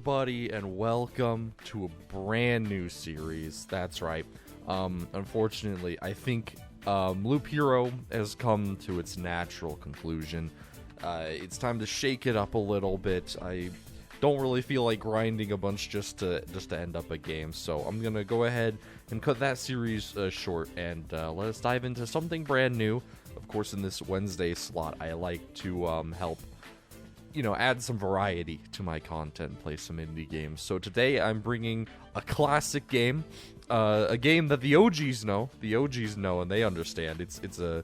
everybody, and welcome to a brand new series. That's right. Unfortunately, I think Loop Hero has come to its natural conclusion. It's time to shake it up a little bit. I don't really feel like grinding a bunch just to end up a game, so I'm gonna go ahead and cut that series short and let us dive into something brand new. Of course, in this Wednesday slot, I like to help add some variety to my content, play some indie games. So today I'm bringing a classic game, a game that the OGs know, and they understand. It's a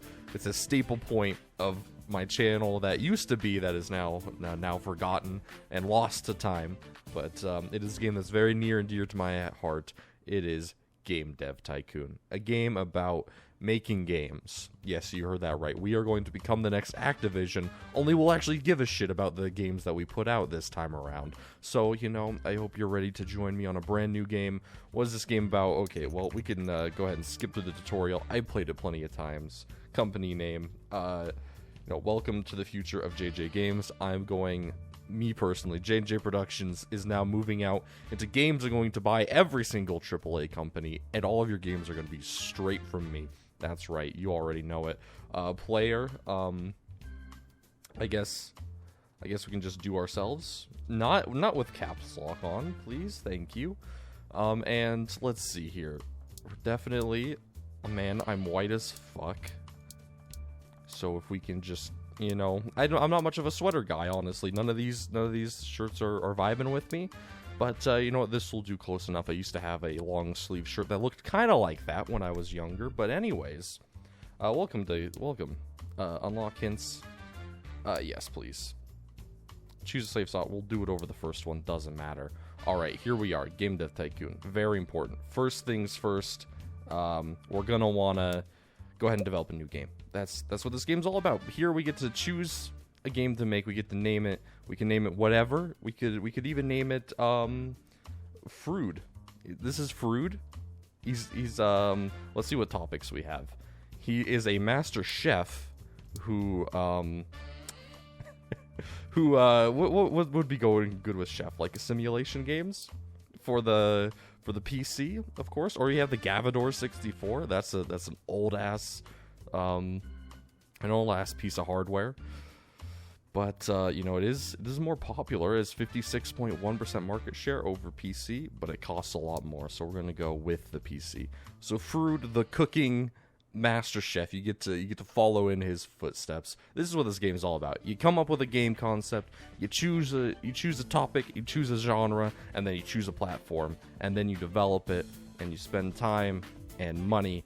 staple point of my channel that used to be, that is now forgotten and lost to time. But it is a game that's very near and dear to my heart. It is Game Dev Tycoon, a game about making games. Yes, you heard that right. We are going to become the next Activision, only we'll actually give a shit about the games that we put out this time around. So, I hope you're ready to join me on a brand new game. What is this game about? Okay, well, we can go ahead and skip through the tutorial. I played it plenty of times. Company name, welcome to the future of JJ Games. Me personally, J&J Productions is now moving out into games. Are going to buy every single AAA company, and all of your games are going to be straight from me. That's right, you already know it. Player, I guess we can just do ourselves. Not with caps lock on, please. Thank you. And let's see here. Definitely, man, I'm white as fuck. So if we can just, I'm not much of a sweater guy, honestly. None of these shirts are vibing with me. But, you know what, this will do close enough. I used to have a long sleeve shirt that looked kind of like that when I was younger. But anyways, welcome. Unlock hints. Yes, please. Choose a safe slot. We'll do it over the first one. Doesn't matter. Alright, here we are. Game Dev Tycoon. Very important. First things first, we're going to want to go ahead and develop a new game. That's what this game's all about. Here we get to choose a game to make. We get to name it. We can name it whatever. We could even name it Frood. This is Frood. He's let's see what topics we have. He is a master chef who what would be going good with chef, like simulation games for the PC, of course, or you have the Gavador 64. That's an old ass piece of hardware. But, it is more popular. It has 56.1% market share over PC, but it costs a lot more, so we're going to go with the PC. So Frood, the cooking master chef, you get to follow in his footsteps. This is what this game is all about. You come up with a game concept, you choose a topic, you choose a genre, and then you choose a platform, and then you develop it, and you spend time and money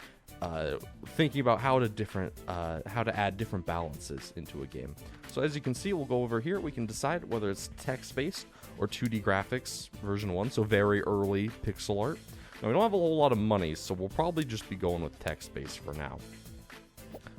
thinking about how to add different balances into a game. So as you can see, we'll go over here. We can decide whether it's text-based or 2D graphics version 1, so very early pixel art. Now, we don't have a whole lot of money, so we'll probably just be going with text-based for now.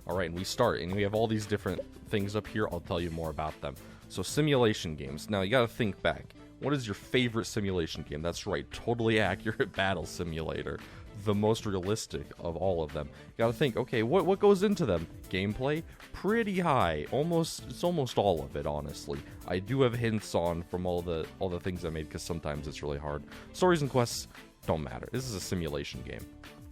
Alright, and we start, and we have all these different things up here. I'll tell you more about them. So simulation games. Now, you gotta think back. What is your favorite simulation game? That's right, totally accurate Battle Simulator. The most realistic of all of them. You gotta think, okay, what goes into them? Gameplay? Pretty high. It's almost all of it, honestly. I do have hints from all the things I made, because sometimes it's really hard. Stories and quests don't matter. This is a simulation game.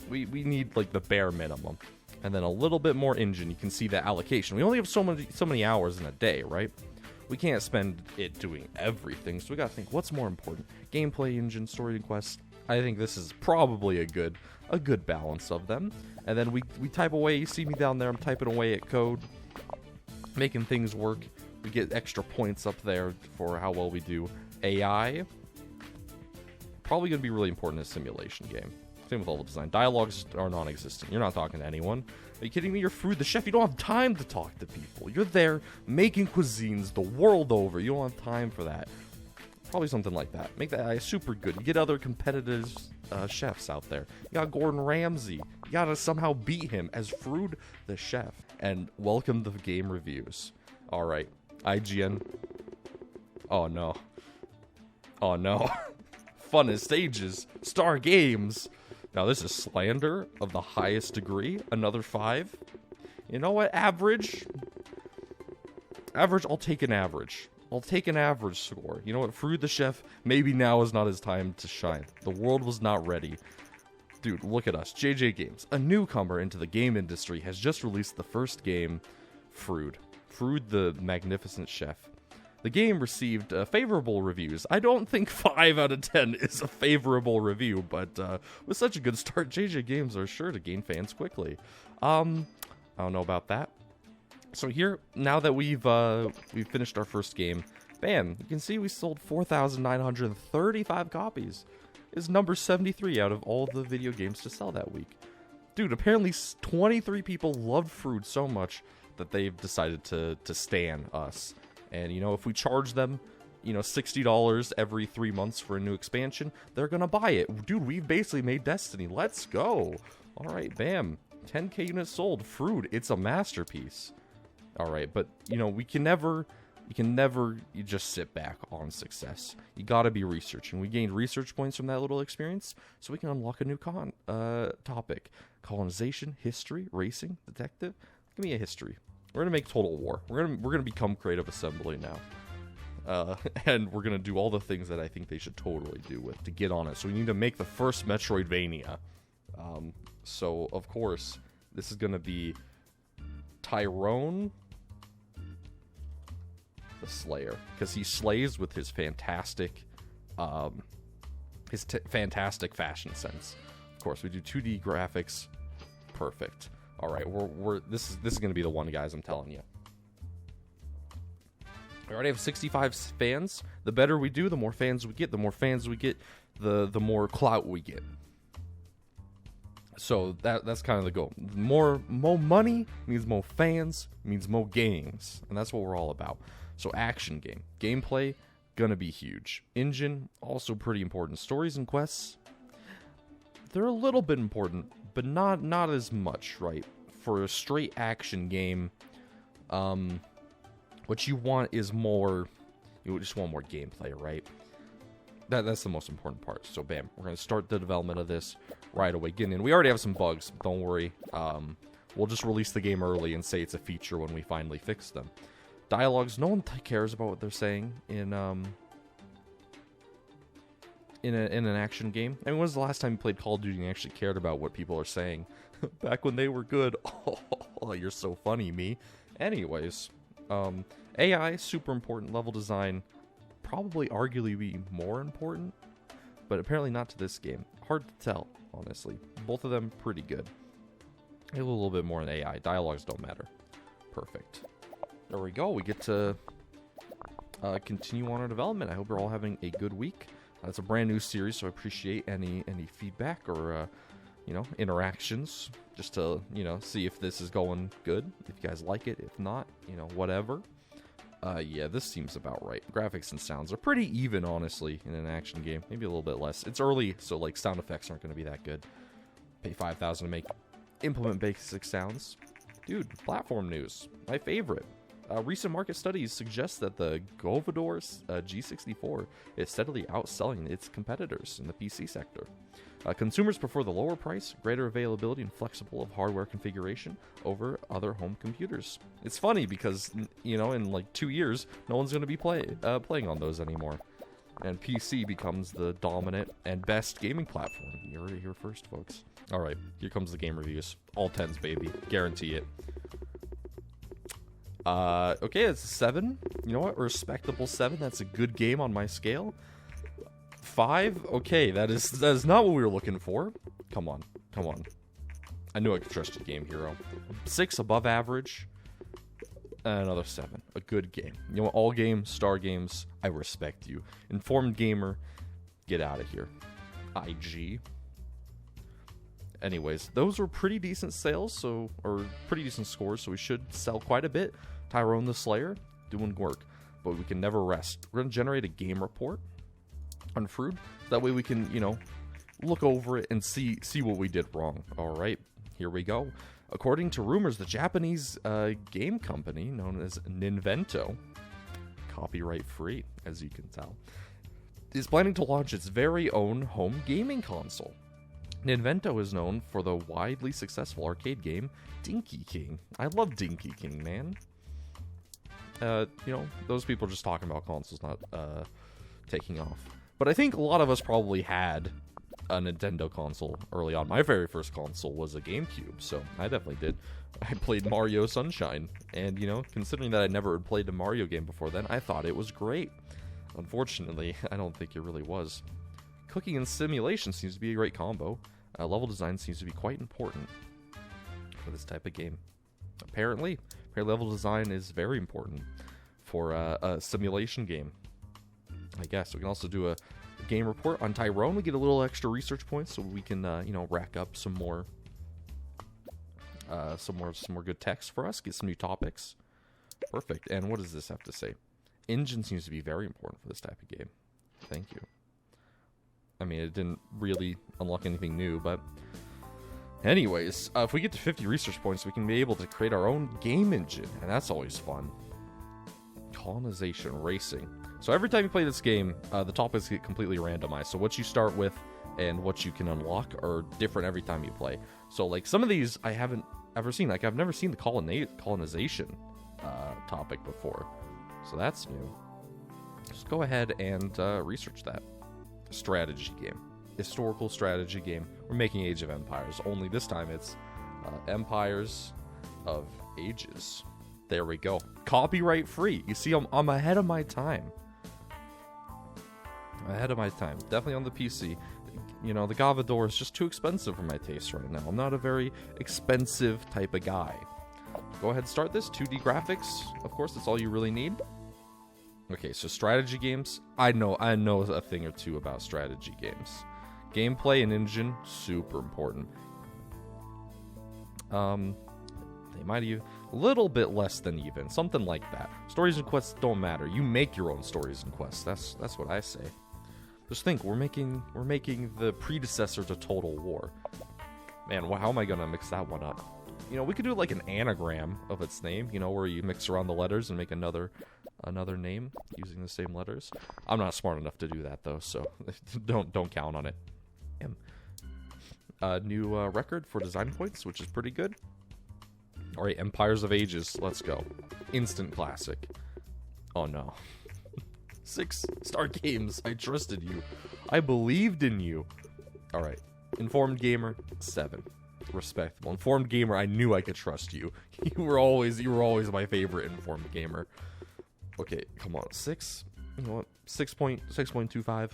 We need like the bare minimum. And then a little bit more engine. You can see the allocation. We only have so many hours in a day, right? We can't spend it doing everything, so we gotta think, what's more important? Gameplay, engine, story, and quests. I think this is probably a good balance of them. And then we type away. You see me down there, I'm typing away at code, making things work. We get extra points up there for how well we do. AI, probably going to be really important in a simulation game. Same with all the design. Dialogues are non-existent. You're not talking to anyone. Are you kidding me? You're Frood the chef. You don't have time to talk to people. You're there making cuisines the world over. You don't have time for that. Probably something like that. Make that super good. You get other competitive chefs out there. You got Gordon Ramsay. You gotta somehow beat him as Frood the chef. And welcome to game reviews. Alright. IGN. Oh no. Oh no. Funnest stages. Star Games. Now this is slander of the highest degree. Another 5. You know what? Average. I'll take an average. I'll take an average score. You know what, Fruit the Chef, maybe now is not his time to shine. The world was not ready. Dude, look at us. JJ Games, a newcomer into the game industry, has just released the first game, Fruit the Magnificent Chef. The game received favorable reviews. I don't think 5 out of 10 is a favorable review, but with such a good start, JJ Games are sure to gain fans quickly. I don't know about that. So here, now that we've finished our first game, bam, you can see we sold 4,935 copies. It's number 73 out of all the video games to sell that week. Dude, apparently 23 people loved Fruit so much that they've decided to stan us. And, you know, if we charge them, you know, $60 every 3 months for a new expansion, they're gonna buy it. Dude, we've basically made Destiny. Let's go. All right, bam. 10k units sold. Fruit, it's a masterpiece. All right, but, you know, you can never just sit back on success. You gotta be researching. We gained research points from that little experience, so we can unlock a new topic. Colonization, history, racing, detective. Give me a history. We're gonna make Total War. We're gonna become Creative Assembly now. And we're gonna do all the things that I think they should totally do to get on it. So we need to make the first Metroidvania. So of course, this is gonna be Tyrone the Slayer, because he slays with his fantastic fantastic fashion sense. Of course, we do 2D graphics. Perfect. All right, this is going to be the one, guys, I'm telling you. We already have 65 fans. The better we do, the more fans we get. The more fans we get, the more clout we get. So that's kind of the goal. More money means more fans, means more games, and that's what we're all about. So action game. Gameplay, gonna be huge. Engine, also pretty important. Stories and quests, they're a little bit important, but not as much, right? For a straight action game, what you want is more, you just want more gameplay, right? That's the most important part. So bam, we're gonna start the development of this right away. Getting in. We already have some bugs, don't worry. We'll just release the game early and say it's a feature when we finally fix them. Dialogues, no one cares about what they're saying in an action game. I mean, when was the last time you played Call of Duty and actually cared about what people are saying? Back when they were good. Oh, you're so funny, me. Anyways, AI, super important. Level design, probably arguably more important, but apparently not to this game. Hard to tell, honestly. Both of them pretty good. A little bit more in AI. Dialogues don't matter. Perfect. There we go. We get to continue on our development. I hope you're all having a good week. It's a brand new series, so I appreciate any feedback or interactions, just to see if this is going good. If you guys like it, if not, whatever. Yeah, this seems about right. Graphics and sounds are pretty even, honestly, in an action game. Maybe a little bit less. It's early, so like sound effects aren't going to be that good. Pay $5,000 to implement basic sounds. Dude, platform news, my favorite. Recent market studies suggest that the Govador G64 is steadily outselling its competitors in the PC sector. Consumers prefer the lower price, greater availability, and flexible of hardware configuration over other home computers. It's funny because, in like 2 years, no one's going to be playing on those anymore. And PC becomes the dominant and best gaming platform. You heard it here first, folks. All right, here comes the game reviews. All 10s, baby. Guarantee it. Okay, it's a 7. You know what? A respectable 7. That's a good game on my scale. 5? Okay, that is not what we were looking for. Come on. I knew I could trust you, Game Hero. 6, above average. And another 7. A good game. You know what? All games, star games, I respect you. Informed gamer, get out of here. IG. Anyways, those were pretty decent sales, or pretty decent scores, so we should sell quite a bit. Tyrone the Slayer, doing work, but we can never rest. We're going to generate a game report on Fruit, so that way we can, look over it and see what we did wrong. All right, here we go. According to rumors, the Japanese game company known as Ninvento, copyright free, as you can tell, is planning to launch its very own home gaming console. Ninvento is known for the widely successful arcade game Dinky King. I love Dinky King, man. those people are just talking about consoles not taking off. But I think a lot of us probably had a Nintendo console early on. My very first console was a GameCube, so I definitely did. I played Mario Sunshine, and considering that I never had played a Mario game before then, I thought it was great. Unfortunately, I don't think it really was. Cooking and simulation seems to be a great combo. Level design seems to be quite important for this type of game. Apparently level design is very important for a simulation game. I guess we can also do a game report on Tyrone. We get a little extra research points, so we can rack up some more good text for us. Get some new topics. Perfect. And what does this have to say? Engine seems to be very important for this type of game. Thank you. I mean, it didn't really unlock anything new, but anyways, if we get to 50 research points, we can be able to create our own game engine, and that's always fun. Colonization racing. So every time you play this game, the topics get completely randomized. So what you start with and what you can unlock are different every time you play. So like some of these I haven't ever seen. Like I've never seen the colonization topic before. So that's new. Just go ahead and research that. Strategy game. Historical strategy game. We're making Age of Empires. Only this time it's Empires of Ages. There we go. Copyright free. You see, I'm ahead of my time. Definitely on the PC. The Gavador is just too expensive for my taste right now. I'm not a very expensive type of guy. Go ahead and start this. 2D graphics. Of course, that's all you really need. Okay, so strategy games. I know a thing or two about strategy games. Gameplay and engine, super important. They might even a little bit less than even, something like that. Stories and quests don't matter. You make your own stories and quests. That's what I say. Just think, we're making the predecessor to Total War. Man, how am I gonna mix that one up? We could do like an anagram of its name. Where you mix around the letters and make another name using the same letters. I'm not smart enough to do that though, so don't count on it. New record for design points, which is pretty good. All right, Empires of Ages, let's go. Instant classic. Oh no. 6-star games. I trusted you. I believed in you. All right, Informed Gamer 7. Respectable. Informed Gamer, I knew I could trust you. You were always my favorite Informed Gamer. Okay, come on. 6. You know what? 6.25.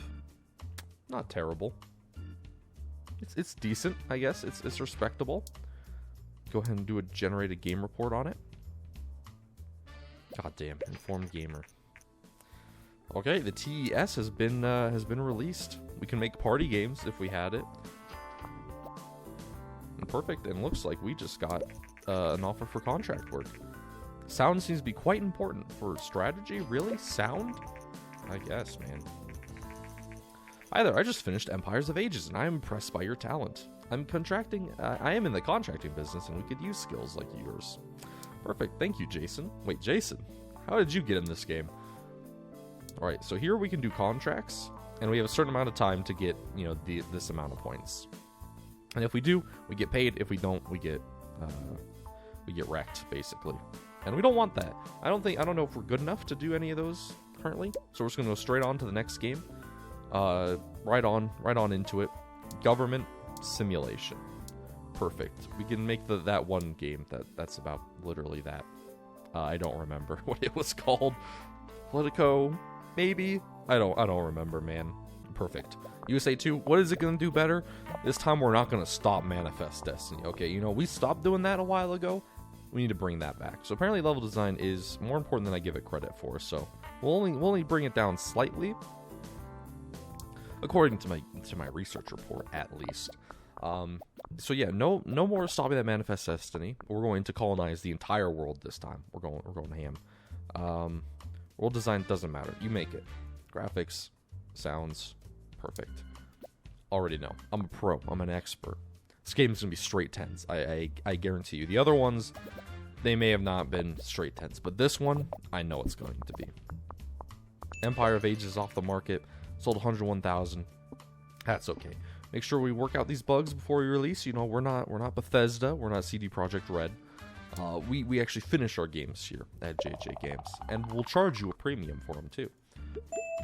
Not terrible. It's decent, I guess. It's respectable. Go ahead and do a generated game report on it. God damn, Informed Gamer. Okay, the TES has been released. We can make party games if we had it. Perfect, and looks like we just got an offer for contract work. Sound seems to be quite important for strategy. Really? Sound? I guess, man. Hi there, I just finished Empires of Ages, and I am impressed by your talent. I am in the contracting business, and we could use skills like yours. Perfect, thank you, Jason. Wait, Jason, how did you get in this game? Alright, so here we can do contracts, and we have a certain amount of time to get, this amount of points. And if we do, we get paid. If we don't, we get wrecked, basically. And we don't want that. I don't know if we're good enough to do any of those currently. So we're just gonna go straight on to the next game. Right on into it. Government simulation. Perfect. We can make that one game that's about literally that. I don't remember what it was called. Politico, maybe? I don't remember, man. Perfect. USA 2, what is it going to do better? This time we're not going to stop Manifest Destiny. Okay, we stopped doing that a while ago. We need to bring that back. So apparently level design is more important than I give it credit for. So we'll only bring it down slightly, according to my research report, at least. So yeah, no more stopping that Manifest Destiny. We're going to colonize the entire world this time. We're going ham. World design doesn't matter. You make it. Graphics, sounds, perfect. Already know. I'm a pro. I'm an expert. This game's gonna be straight 10s. I guarantee you. The other ones, they may have not been straight 10s, but this one, I know it's going to be. Empire of Ages is off the market. Sold 101,000. That's okay. Make sure we work out these bugs before we release. We're not Bethesda. We're not CD Projekt Red. we actually finish our games here at JJ Games, and we'll charge you a premium for them too.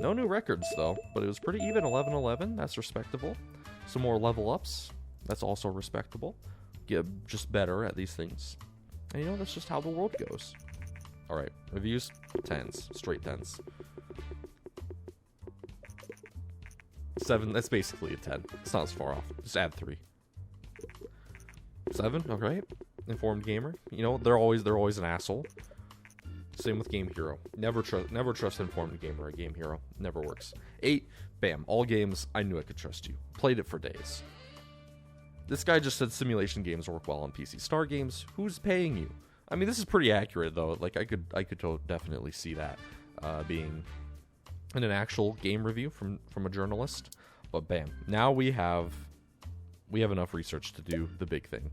No new records though, but it was pretty even. 11-11, that's respectable. Some more level ups, that's also respectable. Get just better at these things, and you know, that's just how the world goes. All right, reviews, 10s, straight 10s. 7, that's basically a 10. It's not as far off. Just add 3. 7, okay. Informed gamer. You know, they're always an asshole. Same with Game Hero. Never trust informed gamer or Game Hero. Never works. 8, bam. All games, I knew I could trust you. Played it for days. This guy just said simulation games work well on PC. Star Games, who's paying you? I mean, this is pretty accurate though. Like I could definitely see that being in an actual game review from a journalist. But bam, now we have enough research to do the big thing.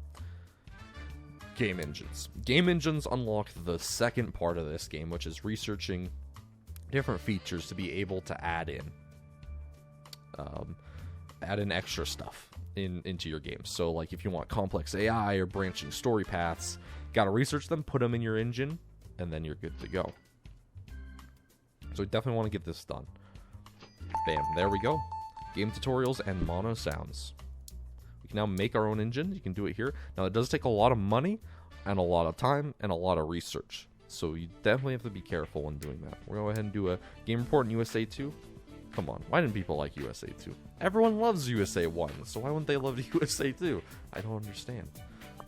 Game engines. Game engines unlock the second part of this game, which is researching different features to be able to add in extra stuff into your game. So like if you want complex AI or branching story paths, gotta research them, put them in your engine, and then you're good to go. So we definitely want to get this done. Bam, there we go. Game tutorials and mono sounds. We can now make our own engine. You can do it here. Now it does take a lot of money and a lot of time and a lot of research. So you definitely have to be careful when doing that. We're going to go ahead and do a game report in USA 2. Come on, why didn't people like USA 2? Everyone loves USA 1, so why wouldn't they love USA 2? I don't understand.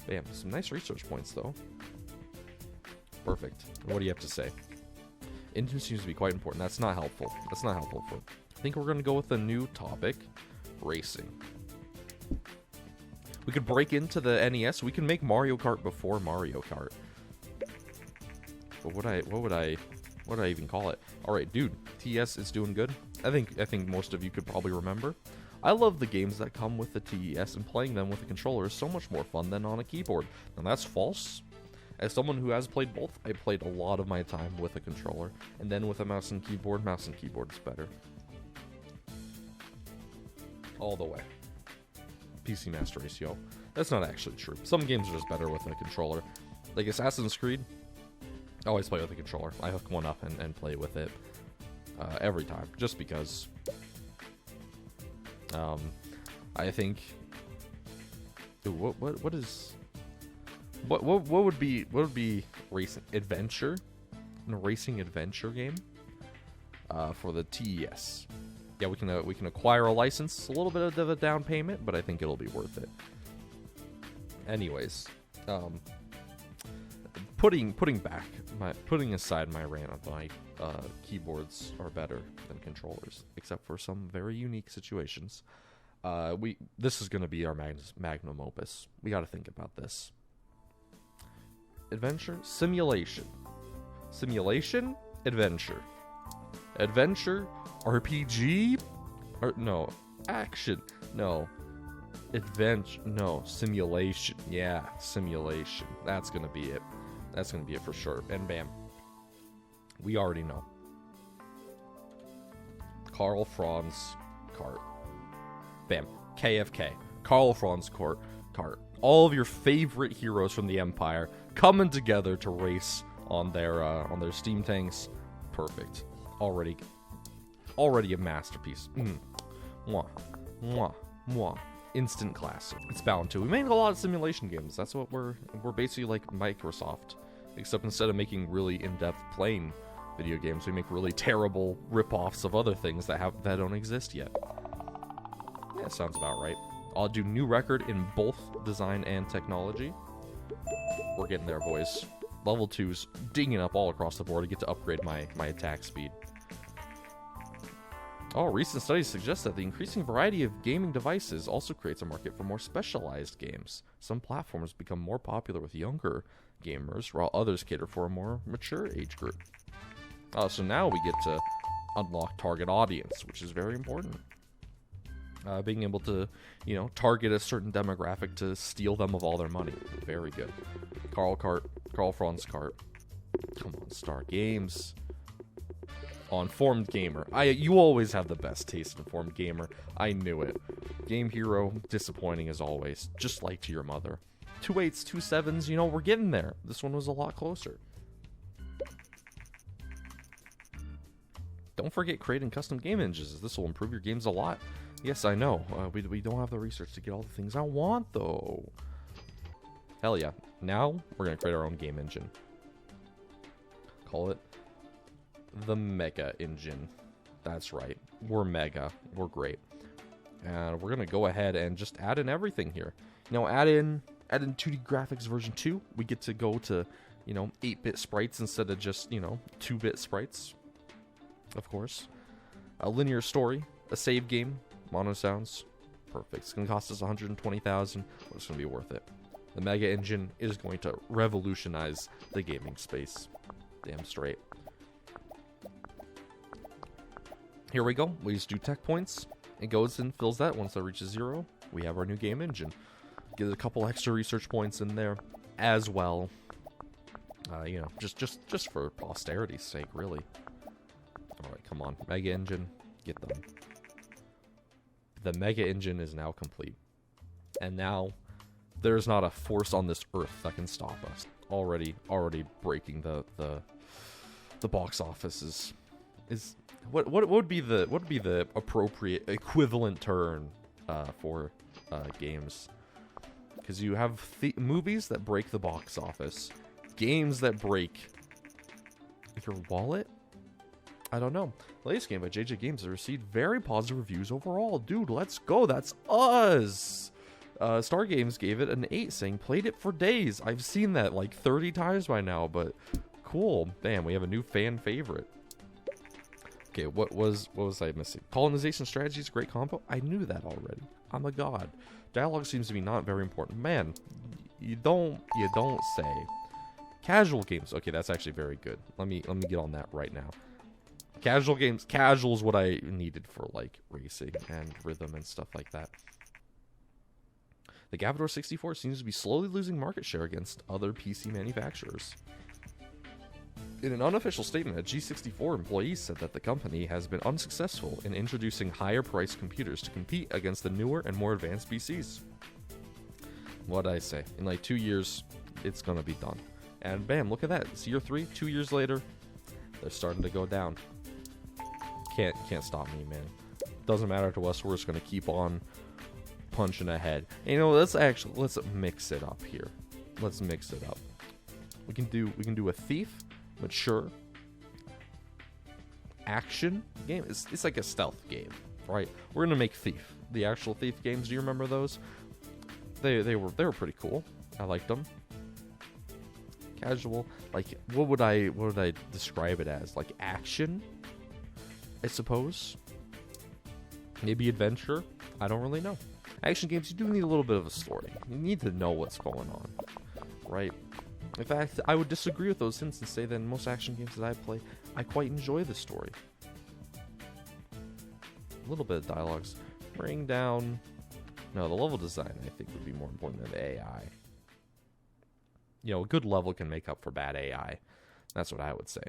Bam, some nice research points though. Perfect. What do you have to say? Engine seems to be quite important. That's not helpful. That's not helpful. I think we're going to go with a new topic. Racing. We could break into the NES. We can make Mario Kart before Mario Kart. But what would I even call it? All right, dude. TES is doing good. I think most of you could probably remember. I love the games that come with the TES, and playing them with a controller is so much more fun than on a keyboard. And that's false. As someone who has played both, I played a lot of my time with a controller, and then with a mouse and keyboard. Mouse and keyboard is better. All the way. PC Master Race, yo. That's not actually true. Some games are just better with a controller. Like Assassin's Creed, I always play with a controller. I hook one up and play with it every time, just because. I think. Ooh, what would be racing adventure? A racing adventure game for the TES. Yeah, we can acquire a license, a little bit of a down payment, but I think it'll be worth it. Anyways, putting aside my rant of my keyboards are better than controllers, except for some very unique situations. This is going to be our magnum opus. We got to think about this. Adventure, simulation, adventure, RPG, or no, action, no, adventure, no, simulation. Yeah, simulation. That's gonna be it. That's gonna be it for sure. And bam, we already know. Karl Franz kart. Bam, KFK. Karl Franz kart. All of your favorite heroes from the Empire coming together to race on their steam tanks. Perfect. Already a masterpiece. Mwah. Mwah. Mwah. Instant classic. It's bound to. We made a lot of simulation games. That's what we're basically like Microsoft. Except instead of making really in-depth playing video games, we make really terrible rip-offs of other things that don't exist yet. Yeah, sounds about right. I'll do new record in both design and technology. We're getting there, boys. Level 2's dinging up all across the board to get to upgrade my attack speed. Oh, recent studies suggest that the increasing variety of gaming devices also creates a market for more specialized games. Some platforms become more popular with younger gamers, while others cater for a more mature age group. So now we get to unlock target audience, which is very important. Being able to, target a certain demographic to steal them of all their money. Very good. Karl Franz kart. Come on, Star Games. Informed gamer. You always have the best taste, Informed gamer. I knew it. Game Hero, disappointing as always, just like to your mother. 2 8s, 2 7s, you know, we're getting there. This one was a lot closer. Don't forget creating custom game engines. This will improve your games a lot. Yes, I know. We don't have the research to get all the things I want, though. Hell yeah. Now, we're going to create our own game engine. Call it the Mega Engine. That's right. We're mega. We're great. And we're going to go ahead and just add in everything here. You know, add in 2D graphics version 2. We get to go to, you know, 8-bit sprites instead of just, you know, 2-bit sprites. Of course. A linear story. A save game. Mono sounds. Perfect. It's going to cost us $120,000, but it's going to be worth it. The Mega Engine is going to revolutionize the gaming space. Damn straight. Here we go. We just do tech points. It goes and fills that. Once that reaches 0, we have our new game engine. Get a couple extra research points in there as well. You know, just for posterity's sake, really. All right, come on. Mega Engine, get them. The Mega Engine is now complete. And now, there's not a force on this earth that can stop us. Already breaking the box office is what would be the appropriate equivalent term for games? Because you have movies that break the box office, games that break your wallet. I don't know. The latest game by JJ Games has received very positive reviews overall. Dude, let's go. That's us. Star Games gave it an 8, saying played it for days. I've seen that like 30 times by now, but cool. Damn, we have a new fan favorite. Okay, what was I missing? Colonization strategy is a great combo. I knew that already. I'm a god. Dialogue seems to be not very important. Man, you don't say. Casual games. Okay, that's actually very good. Let me get on that right now. Casual games. Casual is what I needed for like racing and rhythm and stuff like that. The Commodore 64 seems to be slowly losing market share against other PC manufacturers. In an unofficial statement, a G64 employee said that the company has been unsuccessful in introducing higher-priced computers to compete against the newer and more advanced PCs. What'd I say? In like 2 years, it's gonna be done. And bam, look at that. It's year 3, 2 years later, they're starting to go down. Can't stop me, man. Doesn't matter to us. We're just gonna keep on punching ahead. And, you know, let's mix it up here. Let's mix it up. We can do a thief, mature, action game. It's like a stealth game, right? We're gonna make Thief. The actual Thief games. Do you remember those? They were pretty cool. I liked them. Casual. Like, what would I describe it as? Like action, I suppose. Maybe adventure. I don't really know. Action games, you do need a little bit of a story. You need to know what's going on, right? In fact, I would disagree with those hints and say that in most action games that I play, I quite enjoy the story. A little bit of dialogues. Bring down... No, the level design, I think, would be more important than the AI. You know, a good level can make up for bad AI. That's what I would say.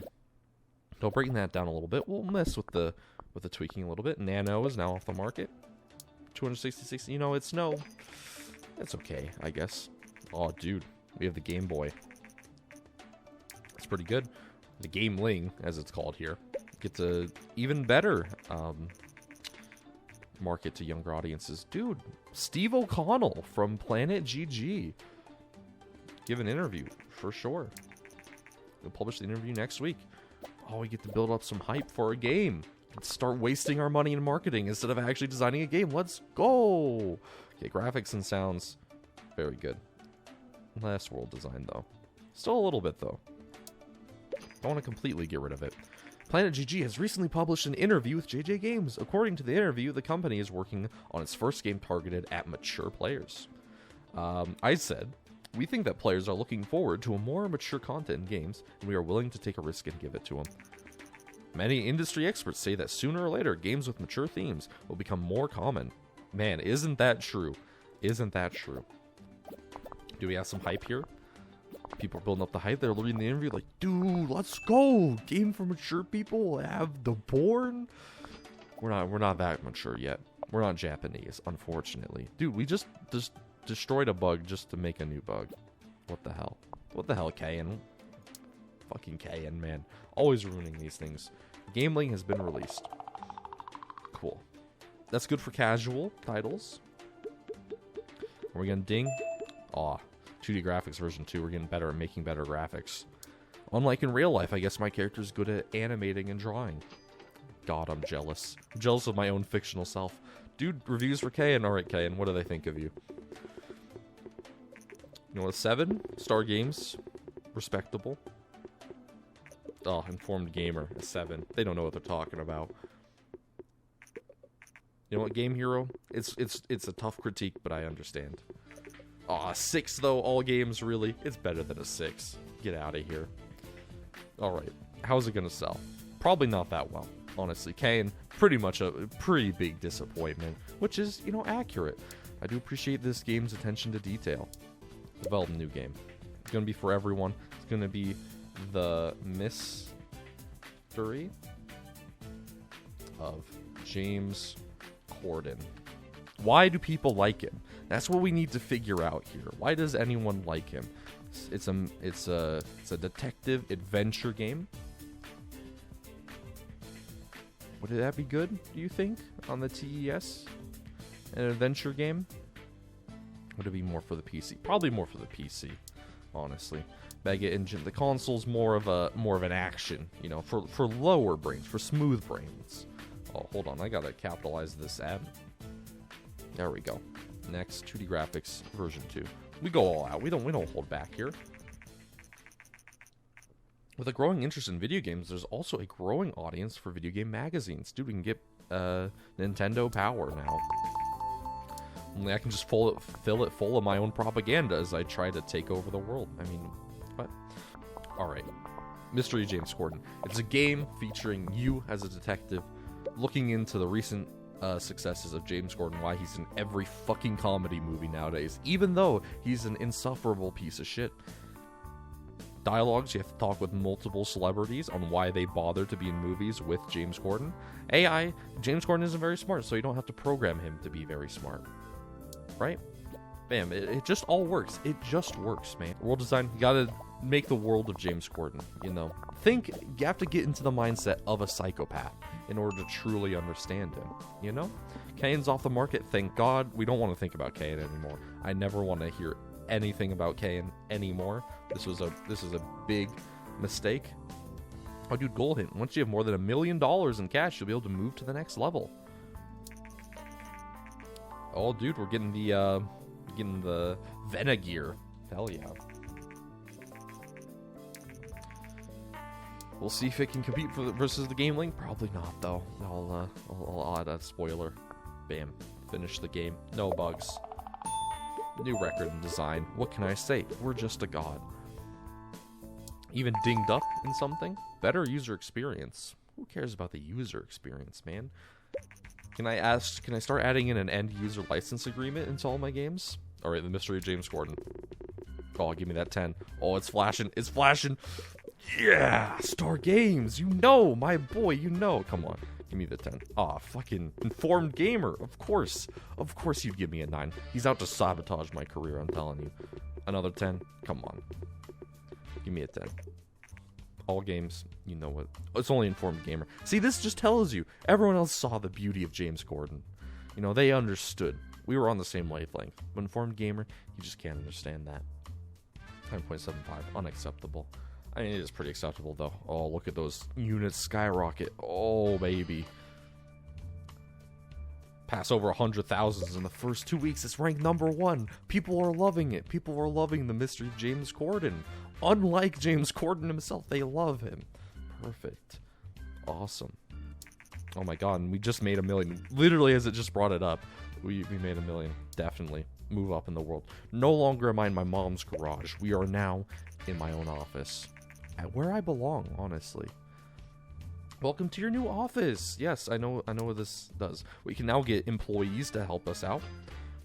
So breaking that down a little bit, we'll mess with the tweaking a little bit. Nano is now off the market. 266, you know, it's okay, I guess. Oh, dude, we have the Game Boy. It's pretty good. The Gameling, as it's called here, gets a even better market to younger audiences. Dude, Steve O'Connell from Planet GG. Give an interview, for sure. We'll publish the interview next week. Oh, we get to build up some hype for a game. Let's start wasting our money in marketing instead of actually designing a game. Let's go! Okay, graphics and sounds, very good. Less world design, though. Still a little bit, though. Don't want to completely get rid of it. Planet GG has recently published an interview with JJ Games. According to the interview, the company is working on its first game targeted at mature players. I said, we think that players are looking forward to a more mature content in games, and we are willing to take a risk and give it to them. Many industry experts say that sooner or later, games with mature themes will become more common. Man, isn't that true? Isn't that true? Do we have some hype here? People are building up the hype. They're reading the interview like, dude, let's go. Game for mature people. Have the porn. We're not that mature yet. We're not Japanese, unfortunately. Dude, we just destroyed a bug just to make a new bug. What the hell? What the hell, Kayan? Fucking Kayan, man. Always ruining these things. Game Link has been released. Cool. That's good for casual titles. Are we gonna ding? Aw. 2D graphics version 2. We're getting better at making better graphics. Unlike in real life, I guess my character's good at animating and drawing. God, I'm jealous. I'm jealous of my own fictional self. Dude, reviews for Kayan. Alright, Kayan, what do they think of you? You know, a 7? Star Games. Respectable. Oh, Informed Gamer. A 7. They don't know what they're talking about. You know what, Game Hero? It's a tough critique, but I understand. Aw, 6 though, all games, really? It's better than a 6. Get out of here. Alright, how's it gonna sell? Probably not that well, honestly. Kayan, pretty much a pretty big disappointment, which is, you know, accurate. I do appreciate this game's attention to detail. Develop a new game. It's gonna be for everyone. It's gonna be the mystery of James Corden. Why do people like him? That's what we need to figure out here. Why does anyone like him? It's a detective adventure game. Would that be good, do you think, on the TES? An adventure game? Would it be more for the PC? Probably more for the PC, honestly. Mega Engine, the console's more of an action, you know, for lower brains, for smooth brains. Oh, hold on, I gotta capitalize this ad. There we go. Next, 2D graphics version 2. We go all out. We don't hold back here. With a growing interest in video games, there's also a growing audience for video game magazines. Dude, we can get Nintendo Power now. Only I can just fill it full of my own propaganda as I try to take over the world. I mean, what? Alright. Mystery of James Corden. It's a game featuring you as a detective looking into the recent successes of James Corden, why he's in every fucking comedy movie nowadays, even though he's an insufferable piece of shit. Dialogues, you have to talk with multiple celebrities on why they bother to be in movies with James Corden. AI, James Corden isn't very smart, so you don't have to program him to be very smart. Right? Bam, it just all works. It just works, man. World design, you gotta make the world of James Corden, you know. You have to get into the mindset of a psychopath in order to truly understand him, you know? Kayan's off the market, thank God. We don't want to think about Kayan anymore. I never want to hear anything about Kayan anymore. This is a big mistake. Oh, dude, goal hint. Once you have more than $1 million in cash, you'll be able to move to the next level. Oh, dude, we're getting the Vena gear. Hell yeah. We'll see if it can compete versus the Game Link. Probably not, though. I'll add a spoiler. Bam. Finish the game. No bugs. New record and design. What can I say? We're just a god. Even dinged up in something? Better user experience. Who cares about the user experience, man? Can I start adding in an end user license agreement into all my games? Alright, the Mystery of James Corden. Oh, give me that 10. Oh, it's flashing. It's flashing. Yeah! Star Games! You know, my boy, you know. Come on. Give me the 10. Aw, fucking Informed Gamer. Of course. Of course you'd give me a 9. He's out to sabotage my career, I'm telling you. Another 10? Come on. Give me a 10. All games, you know what. It's only Informed Gamer. See, this just tells you. Everyone else saw the beauty of James Corden. You know, they understood. We were on the same wavelength. But Informed Gamer, you just can't understand that. 9.75. Unacceptable. I mean, it is pretty acceptable, though. Oh, look at those units skyrocket. Oh, baby. Pass over 100,000 in the first 2 weeks. It's ranked #1. People are loving it. People are loving the Mystery of James Corden. Unlike James Corden himself, they love him. Perfect. Awesome. Oh my god, and we just made $1 million. Literally, as it just brought it up, we made $1 million. Definitely. Move up in the world. No longer am I in my mom's garage. We are now in my own office. At where I belong, honestly. Welcome to your new office. Yes, I know what this does. We can now get employees to help us out.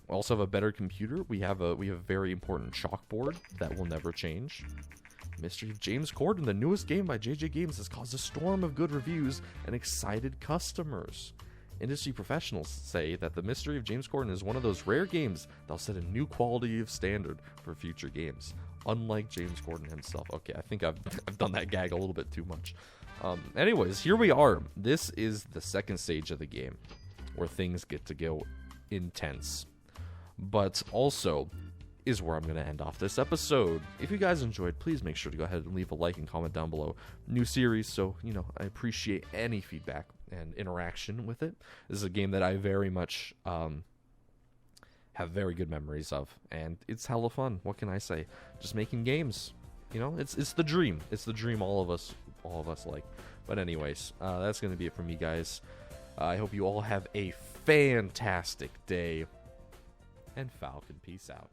We also have a better computer. We have a very important chalkboard that will never change. Mystery of James Corden, the newest game by JJ Games, has caused a storm of good reviews and excited customers. Industry professionals say that The Mystery of James Corden is one of those rare games that'll set a new quality of standard for future games. Unlike James Corden himself. Okay, I think I've done that gag a little bit too much. Anyways, here we are. This is the second stage of the game, where things get to go intense. But also is where I'm going to end off this episode. If you guys enjoyed, please make sure to go ahead and leave a like and comment down below. New series, so, I appreciate any feedback and interaction with it. This is a game that I very much have very good memories of, and it's hella fun. What can I say? Just making games. It's the dream. It's the dream all of us like. But anyways, that's going to be it for me, guys. I hope you all have a fantastic day. And Falcon, peace out.